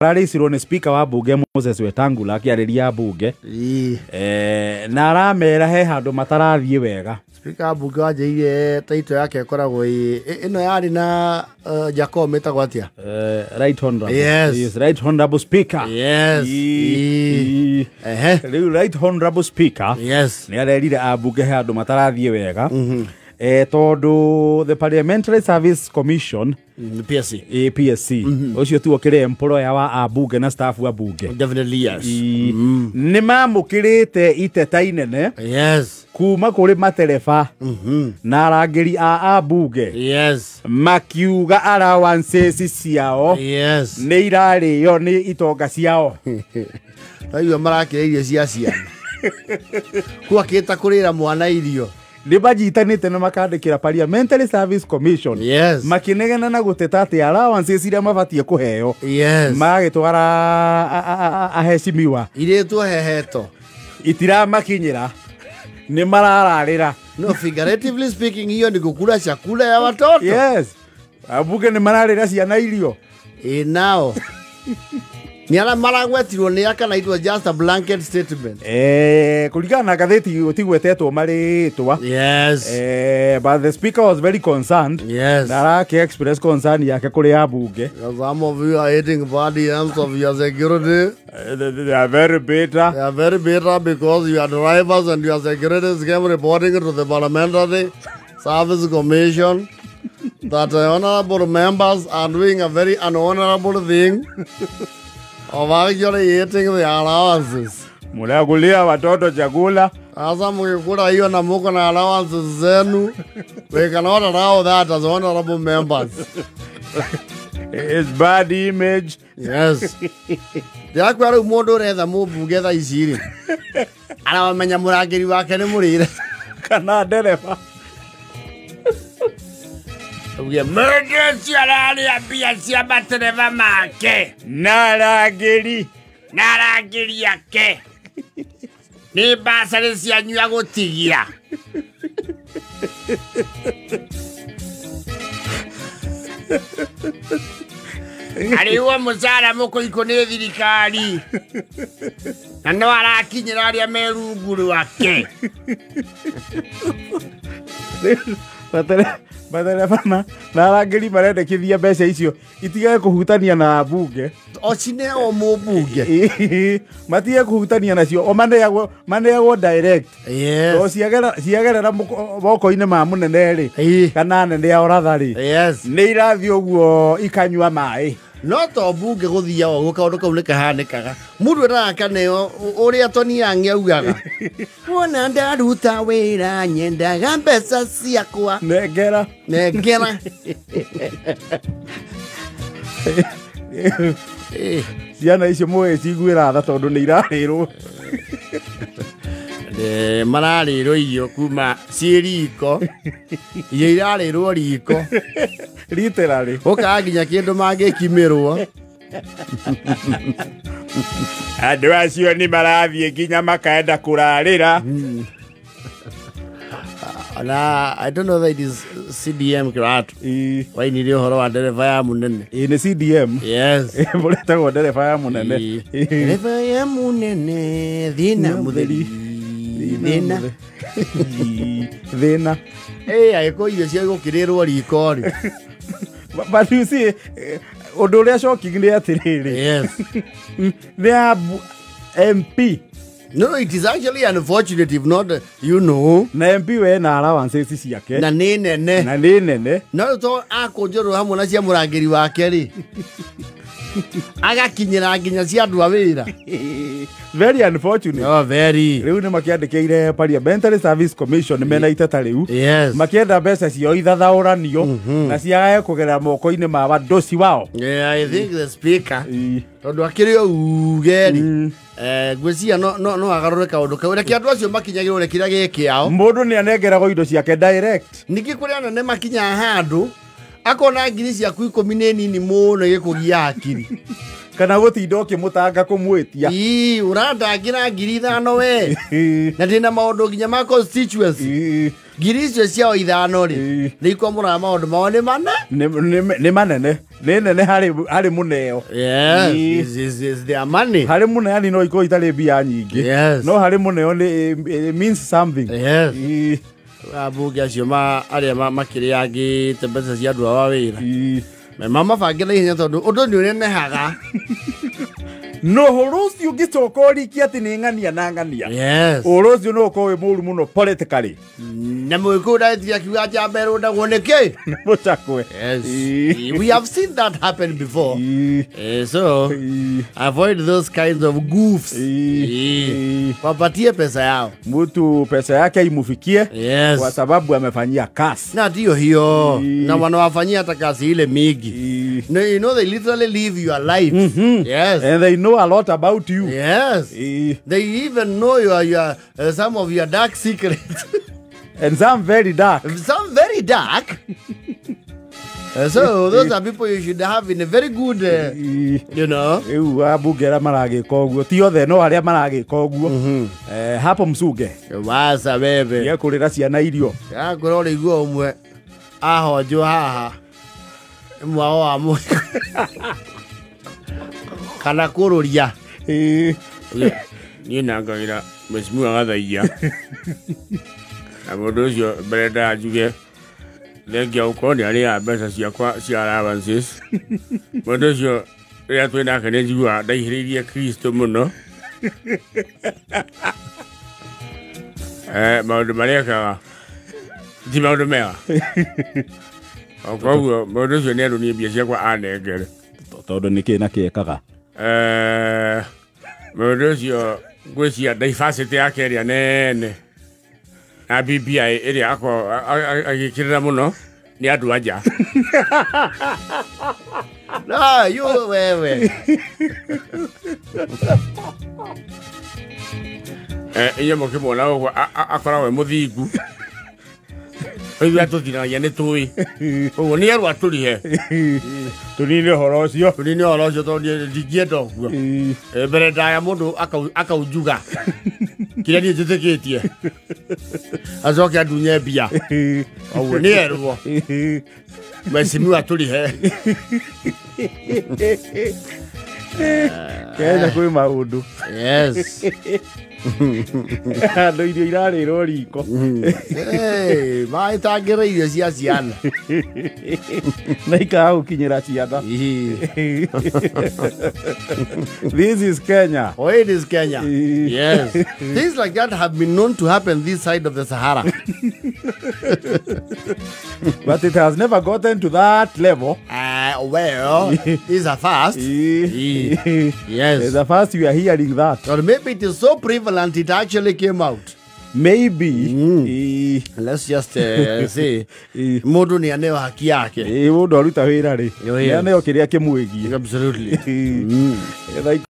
Rarĩcirwo nĩ speaker wa mbunge Moses Wetangula akĩarĩria mbunge na aramera he handũ matarathiĩ wega. Speaker mbunge wanjĩire taito yake ĩkoragwo ĩno yarĩ na Jacob metagwo atia? Right Honorable. Yes, Right Honorable Speaker. Yes. Right Honorable Speaker. Yes. Nĩ arerire ambunge he handũ matarathiĩ wega. Tondũ the Parliamentary Service Commission PSC ucio tu okire employer wa abunge na staff wa bunge. Definitely yes. Nĩ mamũkĩrĩte iteta inene. Yes. Kuma kũrĩ matereba na arangiri a abunge. Yes. Makiuga allowances ciao. Yes. Nĩ irarĩo nĩ itonga ciao. Ayo marakĩra irio cia ciana. Kwa kĩta kũrĩra mwana irio. Nĩbanyitanĩte na makandĩkĩra Parliamentary Service Commission. Yes. Makinegena na gũteta atĩ allowances iria mabatie kũheo. Yes. Magĩtwara aheshimiwa. Iretwo heheto. Itiramakinyĩra. Nĩ marararĩra. No, figuratively speaking, hiyo ni kukula chakula ya watoto. Yes. Abunge nĩ mararĩra ciana irio. Now. Niara maragwetirwo nĩ akana it was just a blanket statement. Kuringana na gatheti ũtigwetetwo marĩtwa. Yes. But the speaker was very concerned. Yes. Narake express concern yake kũrĩ abunge. Some of you are hating body arms of your security. They are very bitter. They are very bitter because your drivers and your securities came reporting to the Parliamentary Service Commission that the honorable members are doing a very unhonorable thing. Of actually eating the allowances. Munagulia watoto chakula. Asa mkikula hiyo na muko na allowances zenu. We cannot allow that as honorable members. It's bad image. Yes. Ndiakwara umundu retha mubunge tha iciri. Ara wamenya murangiri wake ni murire. Kana ndereba. Emergency araria bia cia matereba make. Narangiri yake. Ni basari cianyu ya gutigira. Ariwa musara muko ni thirikari. Na no arakinyira aria merunguru wake. Matereba na arangiri marendekithia mbeca icio itige kũhutania na ambunge. Ocine o mũmbunge. Matige kũhutania nacio o maneagwo direct. Yes. O ciagerera moko-inĩ ma mũnene rĩ kana nene ya oratha rĩ. Yes. Nĩ irathiĩ ũguo ikanyua maĩ. No to mbunge gũthia o kaũndũ kau nĩ kahanĩkaga. Mũndũ arakaneo ũrĩa Tony Yang augaga. Wona ndaruta wĩra nyendaga mbeca ciakwa. Nengera. Ciana icio mũĩ ciguĩra tha tondũ nĩ irarĩrwo. Mararĩrwo irio kuma ciĩ riko. Irio irarĩrwo riko. Literally. Ũkaga nginya kĩndũ mangĩkimirwo. Andũ acio nĩ marathiĩ nginya makaenda kũrarĩra. I don't know that it is CDM Kiratu. Why need you horo wa ndereba ya munene? Ni CDM. Yes. Mũretagwo ndereba ya munene. Ndereba ya munene thina mutheri. Thina. Aiko irio cia gũkĩrĩrwo riko rĩ. But you see, ũndũ ũrĩa shocking nĩ atĩrĩrĩ. Yes. They MP. No, it is actually unfortunate if not, you know. Na MP we na allowances ciake. Na nĩ nene. No to akũnjũrwo hamwe na cia mũrangĩri wake rĩ. Agakinyĩra nginya cia andũ a wĩra. Very unfortunate. Oh, very. Rĩu nĩ makĩandĩkĩire Parliamentary Service Commission mena iteta rĩu. Yes. Makĩenda mbeca cio ithathaũranio na ciagae kũgerera moko-inĩ ma wadosi wao. Yeah, I think the speaker. Tondũ akĩrĩ o ugeri. Gwĩcia no agarũre kaũndũ kau. Reke andũ acio makinyagĩrwo kĩrĩa gĩkĩao. Mũndũ nĩ anengeragwo indo ciake direct. Ningĩ kũrĩ anene makinya handũ akona ngiri ciaku 10 nĩ nini mũno gĩkũgia hakiri. Kana gũtinda ũkĩmũtanga kũmwĩtia. Ũrandangira ngiri 5 we. Na ndĩna maũndũ nginya ma constituency. Giricio ciao ithano ri. Ni komura maundu mao ni mane? Ni manene. Ni nene hari muneo. Yes. Is their money. Hari muneo ni no iko itali bia nyingi. Yes. No hari muneo ni means something. Yes. Ambunge acio aria makiriangi mbeca cia andu awa wira. Mama bangire hinya tondu undu ni unenehaga. No horosi ugicoka urikia ati ni ngania na ngania. Yes. Horosi no ko muru muno politically. Na mwikura tia kiwa cha mbero na woneke. Mutakwe. Yes. We have seen that happen before. So avoid those kinds of goofs. Wapatie pesa yao. Mtu pesa yake imufikie. Yes. Kwa sababu amefanyia kasi. Na ndio hiyo. Na wanawafanyia hata kasi ile migi. No, you know they literally live your life. Yes. And they know a lot about you. Yes. They even know your some of your dark secrets. And some very dark. Some very dark. So those are people you should have in a very good, you know. Ambunge maragika uguo ti othe no aria maragika uguo. Hapo msuge. Wasa bebe. Ya kurira ciana irio. Ya kurora iguo umwe. Ahonjo haha. Mwao wa mu. Kana kururia. Ni nangaira mesimu agathaia. Amundu ucio brenda ajuge lengia ukoni aria mbeca ciakwa cia allowances. Mundu ucio ria twina kene njigua ndaihiririe Kristo muno. Maundu maria kaga ti maundu mega. Koguo mundu ucio ni arunie mbia ciakwa anengere. Tondu niki na kiekaga. Mundu ucio ngwiciria diversity yake ria nene. Na BBI iria agikirira muno ni andu anja. No, you wewe. Iyo mukimona uguo akoragwo muthingu. Oigu atuthinagia ni tui. Uguo ni aru aturihe. Tunini horo ucio. Tunini horo ucio tondu ndingienda uguo. Mbere ndaya mundu akaujuga. Kira ni njitikitie. Azoke andunye mbia. Oguo ni eruo. Mesimu aturihe. Kenya kwi maundu. Yes. Andu irio irarirwo riko. Mai tangire irio cia ciana. Na ikaga gukinyira ciana. This is Kenya. Oh, it is Kenya. Yes. Things like that have been known to happen this side of the Sahara. But it has never gotten to that level. Well, it's a first. Yes. It's a first we are hearing that. Or maybe it is so prevalent it actually came out. Maybe. Let's just say mundu ni aneo haki yake. Mundu aruta wira ri. Ni aneo kiria kimwigie. Absolutely.